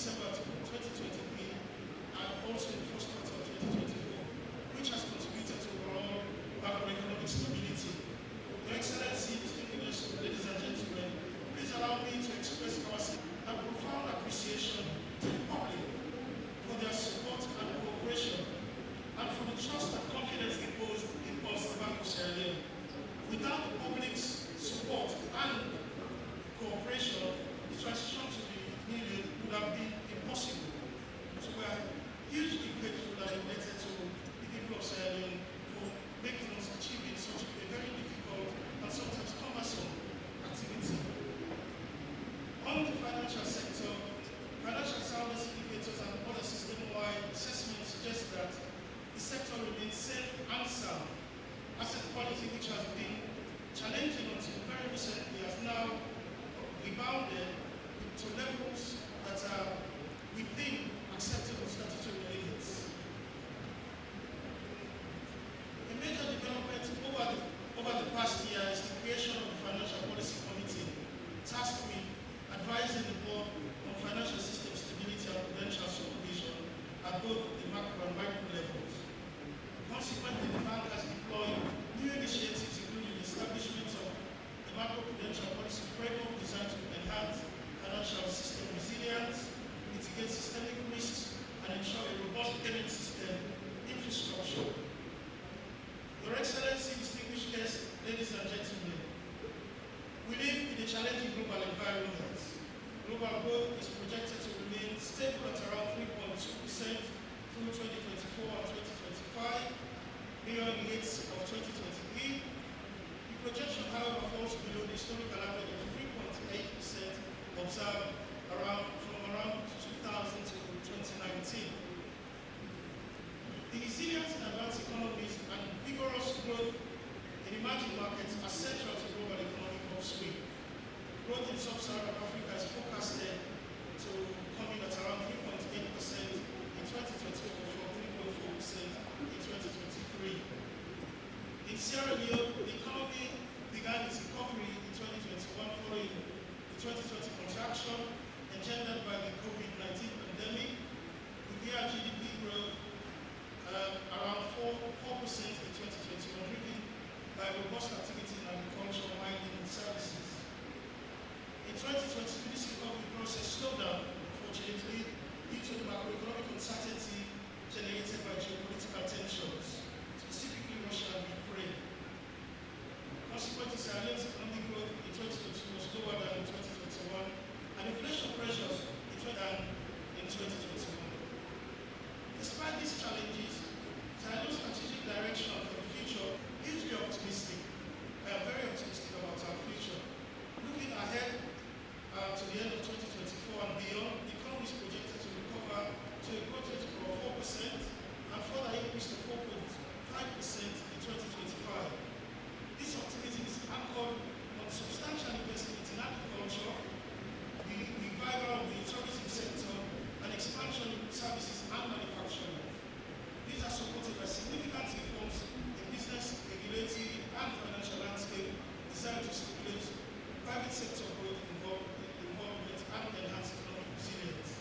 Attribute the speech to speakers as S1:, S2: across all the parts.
S1: December 2023 and also in the first quarter of 2024, which has contributed to overall macroeconomic stability. Your Excellency, distinguished ladies and gentlemen, please allow me to express our and profound appreciation to the public for their support and cooperation and for the trust and confidence imposed in us, the Bank of Sierra Leone. Without the public's support and cooperation, the transition to the new year would have been impossible. So we are hugely grateful and indebted to the people of Sierra Leone for making us achieve such a very difficult and sometimes cumbersome activity. On the financial sector, financial soundness indicators and other system-wide assessments suggest that the sector remains safe and sound. Asset quality, which has been challenging until very recently, has now rebounded to levels that are within acceptable statutory limits. A major development over the past year is the creation of the Financial Policy Committee, tasked with advising the board on financial system stability and prudential supervision at both the macro and micro levels. Consequently, the bank has deployed new initiatives, including the establishment of the macro-prudential policy framework designed to enhance financial system resilience, mitigate systemic risks, and ensure a robust payment system infrastructure. Your Excellency, distinguished guests, ladies and gentlemen, we live in a challenging global environment. Global growth is projected to remain stable at around 3.2% through 2024 and 2025, beyond rates of 2023. The projection, however, falls below the historical average of 3.8% observed from around 2000 to 2019. The resilience in advanced economies and vigorous growth in emerging markets are central to global economic upswing. Growth in sub-Saharan Africa is forecasted to come in at around 3.8% in 2024 from 3.4% in 2023. In Sierra Leone, the economy began its recovery in 2021 following the 2020 contraction engendered by the COVID-19 pandemic, with year GDP growth around 4% in 2021, driven by robust activity in agriculture, mining, and services. In 2022, this recovery process slowed down, unfortunately, due to the macroeconomic uncertainty generated by geopolitical tensions, specifically Russia and Ukraine. Consequently, Sierra Leone's economic growth in 2022 was lower than in 2021, and inflation pressures in 2021. Despite these challenges, Sierra Leone's strategic direction for the future is hugely optimistic. I am very optimistic about our future. Looking ahead to the end of 2024 and beyond, the economy is projected to recover to a growth rate of 4% and further increase to 4.5% in 2025. This optimism is anchored on substantial investment in agriculture, the revival of the tourism sector, and expansion in services and manufacturing. These are supported by significant reforms in business, regulatory, and financial landscape designed to stimulate private sector growth, involvement, and enhance economic resilience.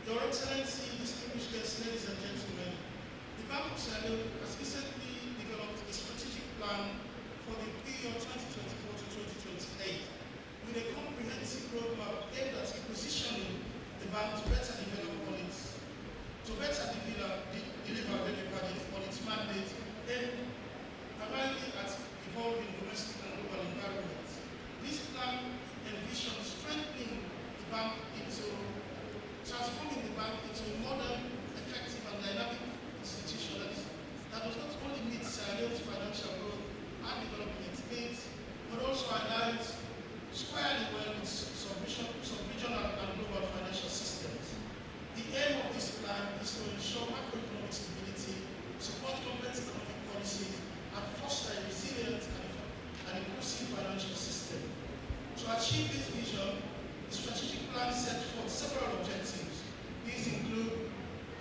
S1: Your Excellency, distinguished guests, ladies and gentlemen, the Bank of Sierra Leone has recently developed a strategic plan for the period 2024 to 2028, with a comprehensive roadmap aimed at repositioning the bank to better deliver on its mandate, aimed primarily at evolving domestic and global environments. This plan envisions transforming the bank into a modern, effective, and dynamic institution that does not only meet Sierra Leone's financial growth and development needs, but also aligns squarely well with sub-regional and global financial systems. The aim of this plan is to ensure macroeconomic stability, support complex economic policies, and foster a resilient and inclusive financial system. To achieve this vision, the strategic plan set forth several objectives. These include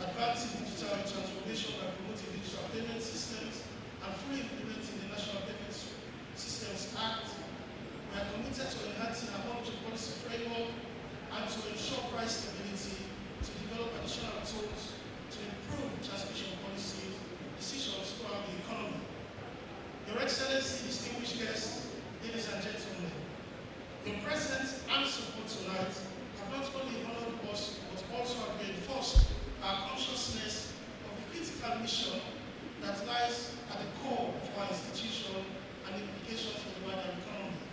S1: advancing digital transformation by promoting digital payment systems and fully implementing the National Payment Systems Act. We are committed to enhancing our monetary policy framework price stability, to develop additional tools to improve transmission policy decisions throughout the economy. Your Excellency, distinguished guests, ladies and gentlemen, your presence and support tonight have not only honored us, but also have reinforced our consciousness of the critical mission that lies at the core of our institution and the implications for the wider economy.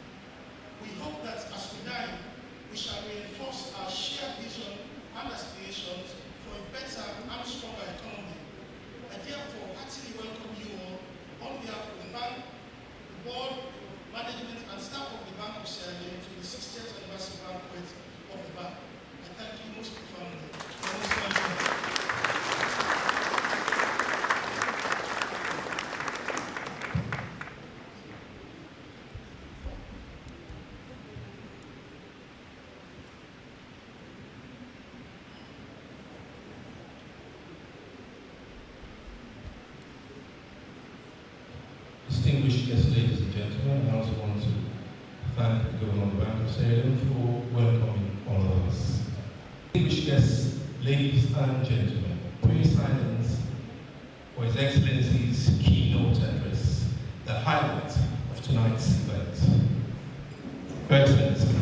S1: We hope that as we dine, we shall reinforce our shared vision and aspirations for a better and stronger economy. I therefore heartily welcome you all on behalf of the bank, the board, management and staff of the Bank of Sierra Leone to the 60th anniversary banquet of the bank. I thank you most profoundly.
S2: Distinguished guests, ladies and gentlemen, I also want to thank the Governor of the Bank of Sierra Leone for welcoming all of us. Distinguished guests, ladies and gentlemen, please silence for His Excellency's keynote address, the highlight of tonight's event. Your Excellency.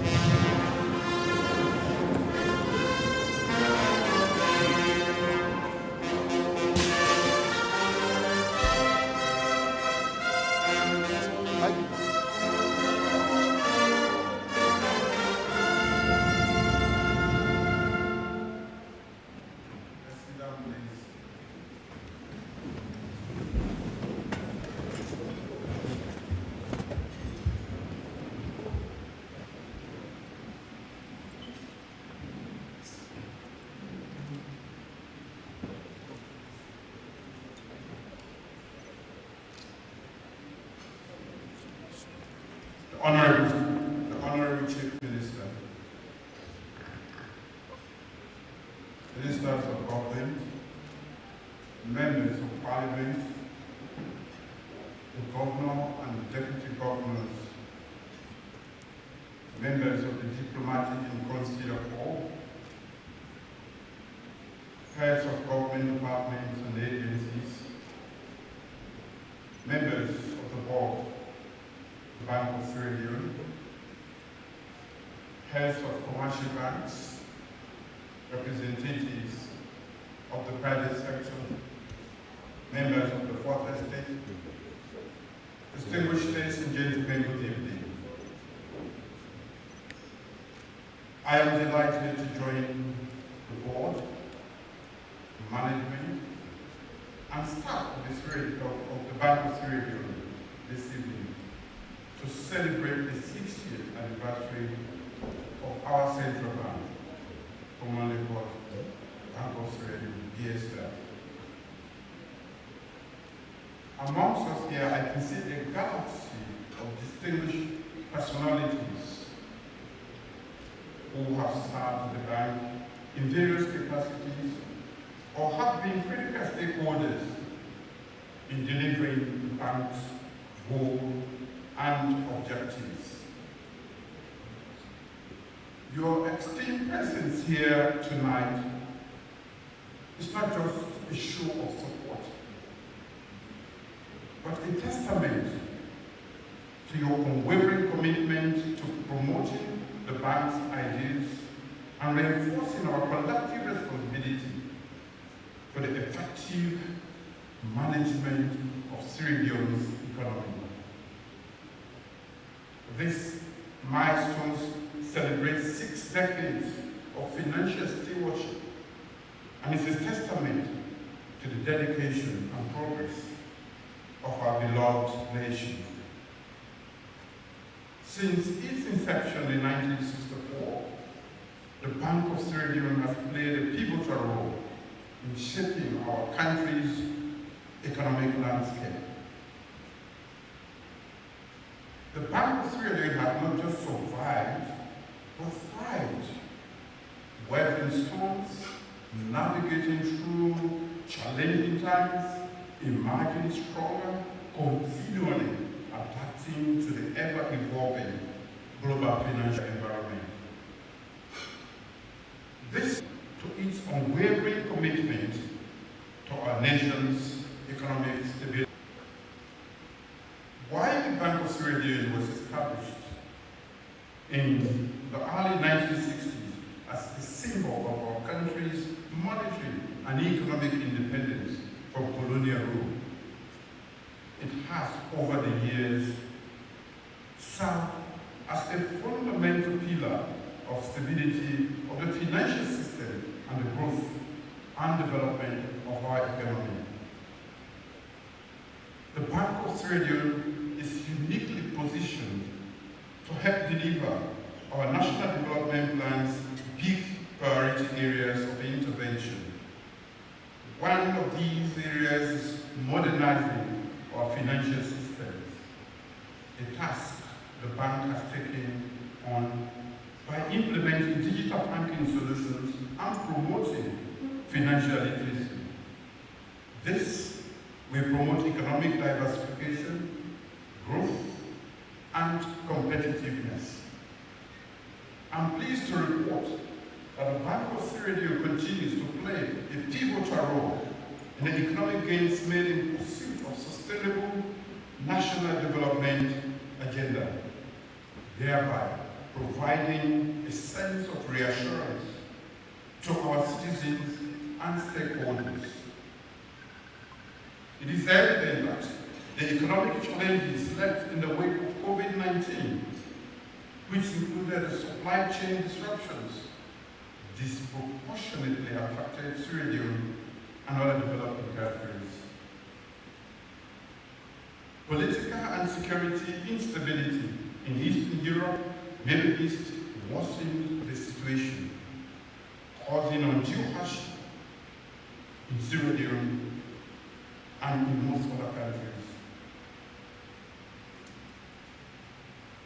S3: The Honorary Chief Minister, Ministers of Government, Members of Parliament, the Governor and the Deputy Governors, members of the Diplomatic and Consular Corps, heads of government departments and agencies, members of the board, the Bank of Sierra Leone, heads of commercial banks, representatives of the private sector, members of the Fourth Estate, distinguished ladies and gentlemen, good evening. I am delighted to join the board, management, and staff of the Bank of Sierra Leone this evening to celebrate the 60th anniversary of our central bank, commonly called Bank of Sierra Leone, BSL. Amongst us here, I can see a galaxy of distinguished personalities who have served the bank in various capacities or have been critical stakeholders in delivering the bank's goal and objectives. Your esteemed presence here tonight is not just a show of support, but a testament to your unwavering commitment to promoting the bank's ideas and reinforcing our collective responsibility for the effective management of Sierra Leone's economy. This milestone celebrates 6 decades of financial stewardship and is a testament to the dedication and progress of our beloved nation. Since its inception in 1964, the Bank of Sierra Leone has played a pivotal role in shaping our country's economic landscape. The Bank of Sierra Leone has not just survived, but thrived, weathering storms, navigating through challenging times, emerging stronger, continually adapting to the ever-evolving global financial environment. This to its unwavering commitment to our nation's economic stability. While the Bank of Sierra Leone was established in the early 1960s as a symbol of our country's monetary and economic independence from colonial rule, it has over the years served as a fundamental pillar of stability of the financial system and the growth and development of our economy. The Bank of Sierra Leone is uniquely positioned to help deliver our national development plan's big priority areas of intervention. One of these areas is modernizing our financial systems, a task the bank has taken on by implementing digital banking solutions and promoting financial literacy. This will promote economic diversification, growth, and competitiveness. I'm pleased to report that the Bank of Sierra Leone continues to play a pivotal role in the economic gains made in pursuit of sustainable national development agenda, thereby providing a sense of reassurance to our citizens and stakeholders. It is evident that the economic challenges left in the wake of COVID-19, which included the supply chain disruptions, disproportionately affected Sierra Leone and other developing countries. Political and security instability in Eastern Europe, Middle East worsened the situation, causing undue hardship in Sierra Leone and in most other countries.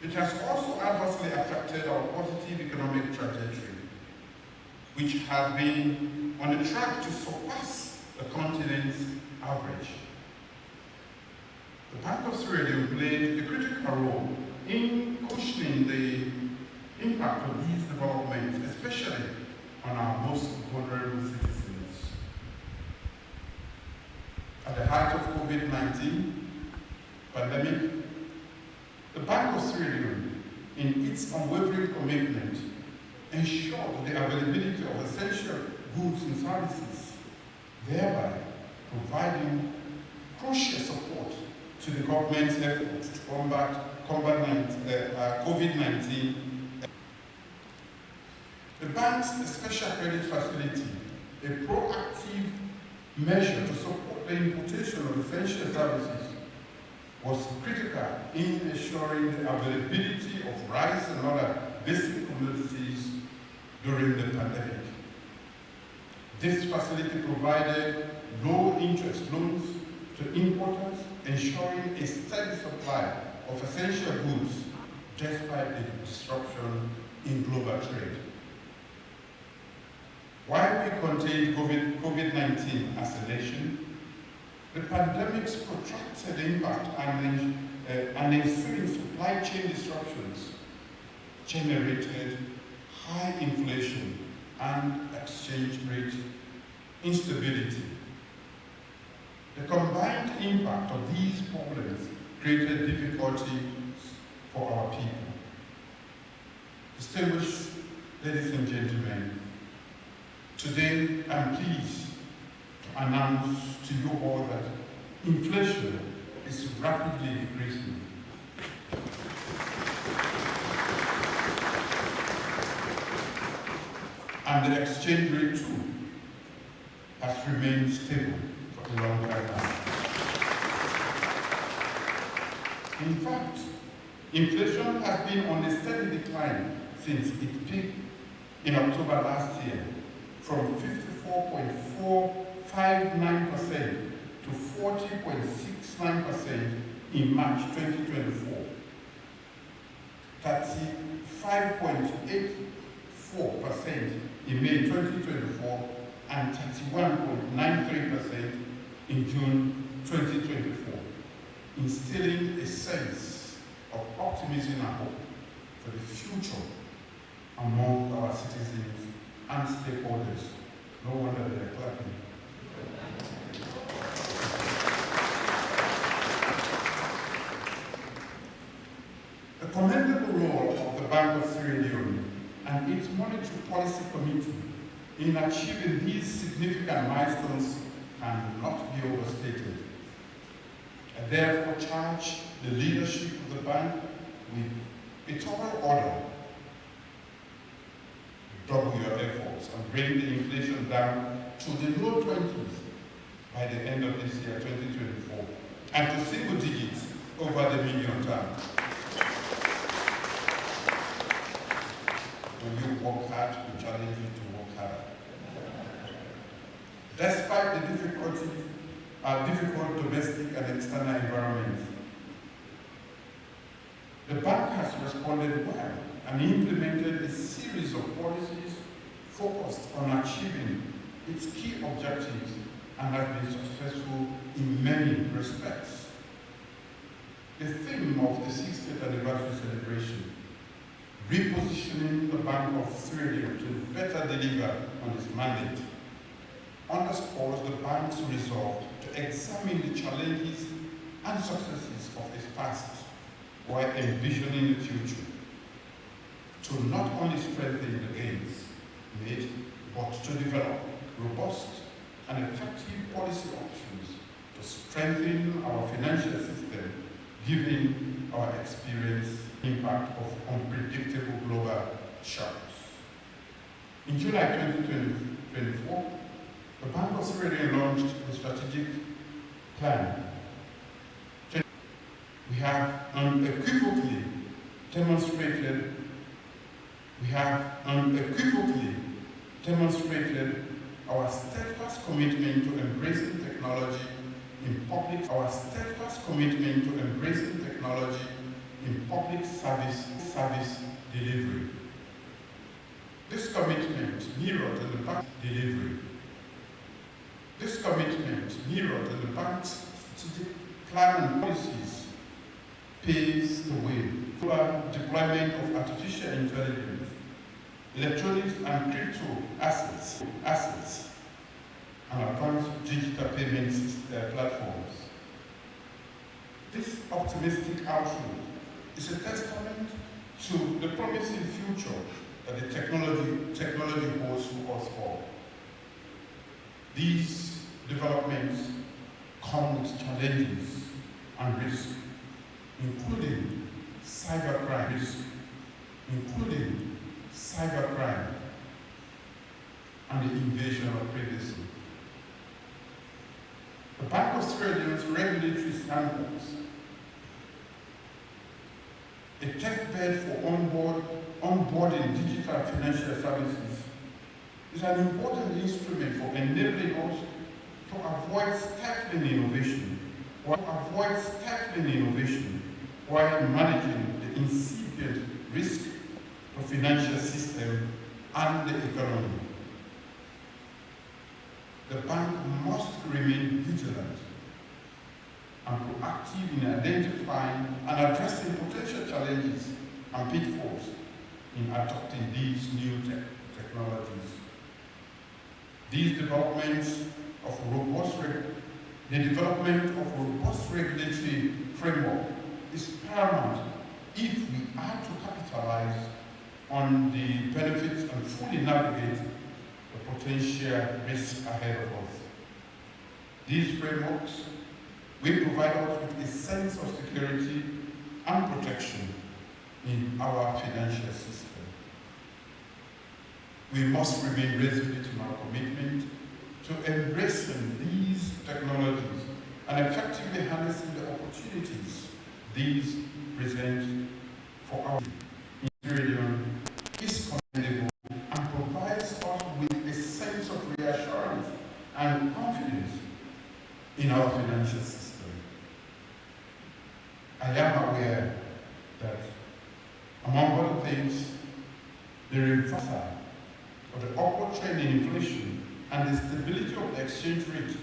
S3: It has also adversely affected our positive economic trajectory, which had been on a track to surpass the continent's average. The Bank of Sierra Leone played a critical role in cushioning the impact of these developments, especially on our most vulnerable citizens. At the height of COVID-19 pandemic, the Bank of Sierra Leone, in its unwavering commitment, ensured the availability of essential goods and services, thereby providing crucial support to the government's effort to combat COVID-19. The bank's special credit facility, a proactive measure to support the importation of essential services, was critical in ensuring the availability of rice and other basic commodities during the pandemic. This facility provided low-interest loans to importers, ensuring a steady supply of essential goods despite the disruption in global trade. While we contained COVID-19 as a nation, the pandemic's protracted impact and ensuing supply chain disruptions generated high inflation and exchange rate instability. The combined impact of these problems created difficulties for our people. Distinguished ladies and gentlemen, today I'm pleased to announce to you all that inflation is rapidly decreasing. And the exchange rate too has remained stable for a long time now. In fact, inflation has been on a steady decline since it peaked in October last year, from 54.459% to 40.69% in March 2024, 35.84% in May 2024, and 31.93% in June 2024, instilling a sense of optimism and hope for the future among our citizens and stakeholders. No wonder they are clapping. The commendable role of the Bank of Sierra Leone and its monetary policy committee in achieving these significant milestones cannot be overstated. I therefore charge the leadership of the bank with a tall order: double your efforts and bring the inflation down to the low 20s by the end of this year, 2024, and to single digits over the medium term. When you work hard, we challenge you to work harder. Despite the difficulties, difficult domestic and external environments, the bank has responded well and implemented a series of policies focused on achieving its key objectives and has been successful in many respects. The theme of the 60th anniversary celebration, repositioning the Bank of Sierra Leone to better deliver on its mandate, underscores the bank's resolve to examine the challenges and successes of its past while envisioning the future, to not only strengthen the gains made, but to develop robust and effective policy options to strengthen our financial system, given our experience impact of unpredictable global shocks. In July 2024, the Bank of Sierra Leone launched a strategic plan. We have unequivocally demonstrated our steadfast commitment to embracing technology in public service delivery. This commitment mirrored in the bank's strategic plan and policies paves the way for deployment of artificial intelligence, electronics and crypto assets, and advanced digital payments platforms. This optimistic outlook is a testament to the promising future that the technology holds for us all. These developments come with challenges and risks, including cybercrime and the invasion of privacy. The Bank of Sierra Leone's regulatory standards, a testbed for onboarding digital financial services, is an important instrument for enabling us to avoid stifling innovation while managing the incipient risk to financial system and the economy. The bank must remain vigilant and proactive in identifying and addressing potential challenges and pitfalls in adopting these new technologies. The development of robust regulatory framework is paramount if we are to capitalize on the benefits and fully navigate the potential risks ahead of us. These frameworks will provide us with a sense of security and protection in our financial system. We must remain resolute in our commitment to embracing these technologies and effectively harnessing the opportunities these present for our Sierra is commendable and provides us with a sense of reassurance and confidence in our financial system. I am aware that, among other things, the reversal of the upward trend in inflation and the stability of the exchange rate,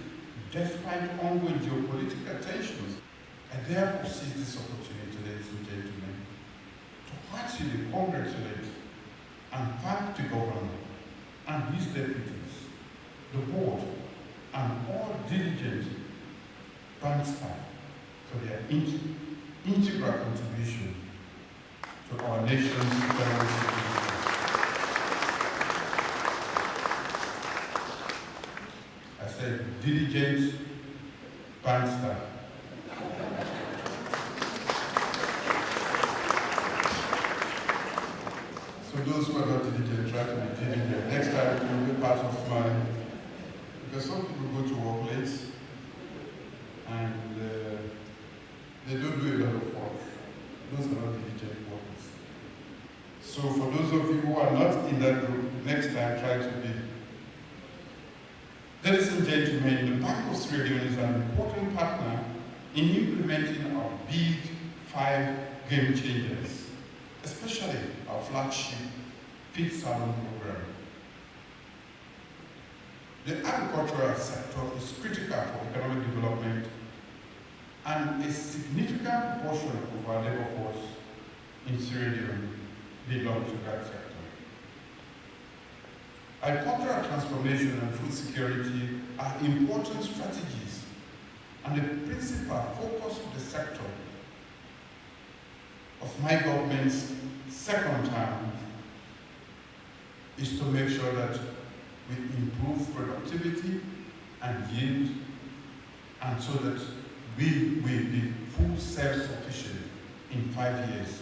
S3: despite ongoing geopolitical tensions, I therefore seize this opportunity, ladies and gentlemen, to heartily congratulate and thank the governor and and his deputies, the board, and all diligent bank staff for their integral contribution to our nation's economic security. I said diligent bank staff. So those who are not diligent, try to be diligent. Next time it will be part of my, because some people go to work late and they don't do a lot of work. Those are not diligent workers. So for those of you who are not in that group, next time try to be. Ladies and gentlemen, the Bank of Sierra Leone is an important partner in implementing our big 5 game changers, especially our flagship feed salmon program. The agricultural sector is critical for economic development, and a significant portion of our labor force in Sierra Leone belong to that sector. Agricultural transformation and food security are important strategies, and the principal focus of the sector of my government's second term is to make sure that we improve productivity and yield, and so that we will be full self-sufficient in 5 years.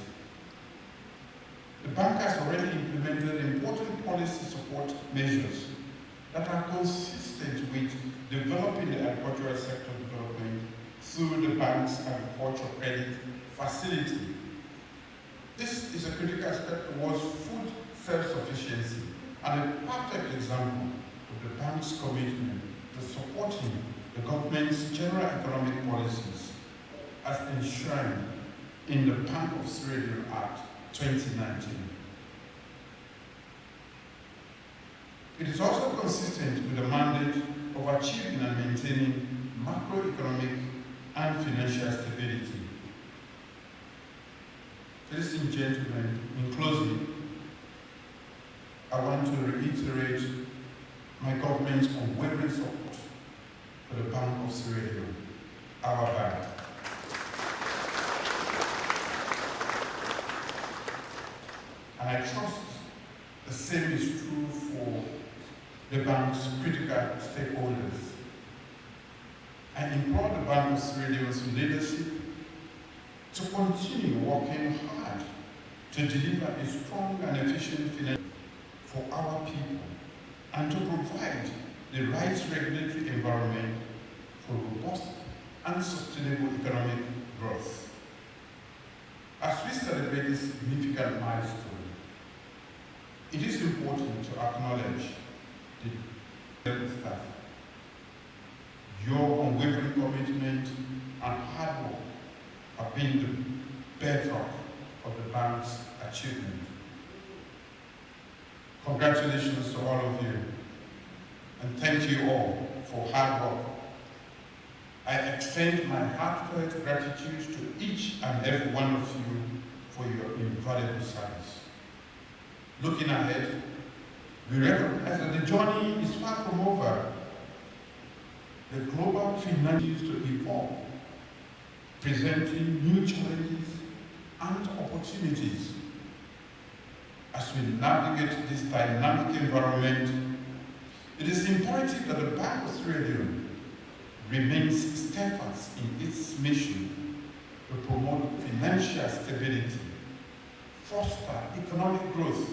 S3: The bank has already implemented important policy support measures that are consistent with developing the agricultural sector development through the bank's agricultural credit facility. This is a critical step towards food self-sufficiency and a perfect example of the bank's commitment to supporting the government's general economic policies as enshrined in the Bank of Sierra Leone Act 2019. It is also consistent with the mandate of achieving and maintaining macroeconomic and financial stability. Ladies and gentlemen, in closing, I want to reiterate my government's unwavering support for the Bank of Sierra Leone, our bank. And I trust the same is true for the bank's critical stakeholders. I implore the Bank of Sierra Leone's leadership to continue working hard to deliver a strong and efficient finance for our people and to provide the right regulatory environment for robust and sustainable economic growth. As we celebrate this significant milestone, it is important to acknowledge the staff. Your unwavering commitment and hard work have been the bedrock of the bank's achievement. Congratulations to all of you, and thank you all for hard work. I extend my heartfelt gratitude to each and every one of you for your invaluable service. Looking ahead, we recognize that the journey is far from over. The global finances to evolve, presenting new challenges and opportunities. As we navigate this dynamic environment, it is imperative that the Bank of Sierra Leone remains steadfast in its mission to promote financial stability, foster economic growth,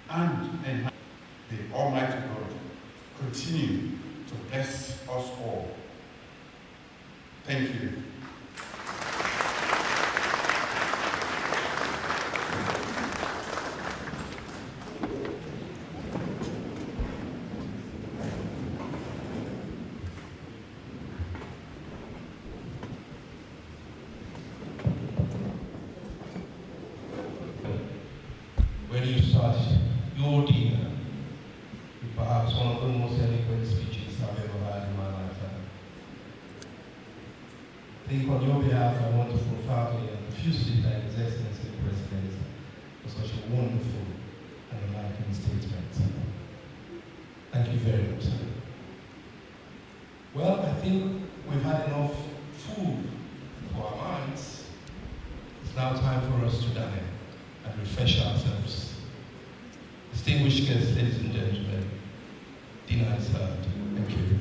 S3: and enhance the Almighty God continue to bless us all. Thank you.
S2: When you start your dinner, perhaps one of the most eloquent speeches I've ever heard in my lifetime. I think on your behalf, I want to profoundly and profusely thank His Excellency the President for such a wonderful and enlightening opening statement. Thank you very much, sir. Well, I think we've had enough food for our minds. It's now time for us to dine and refresh ourselves. Distinguished guests, ladies and gentlemen, dinner is served. Thank you.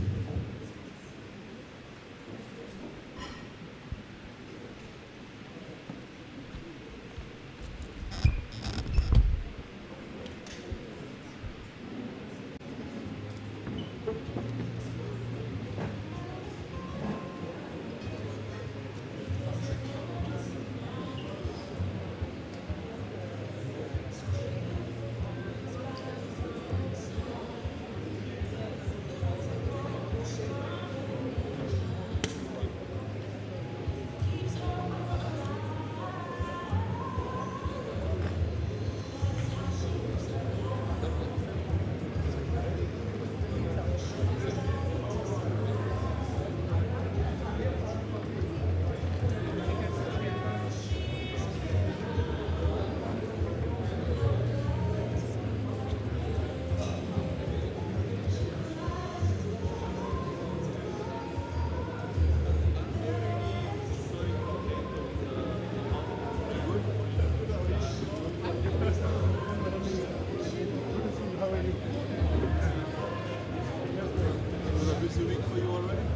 S4: Busy week for you already?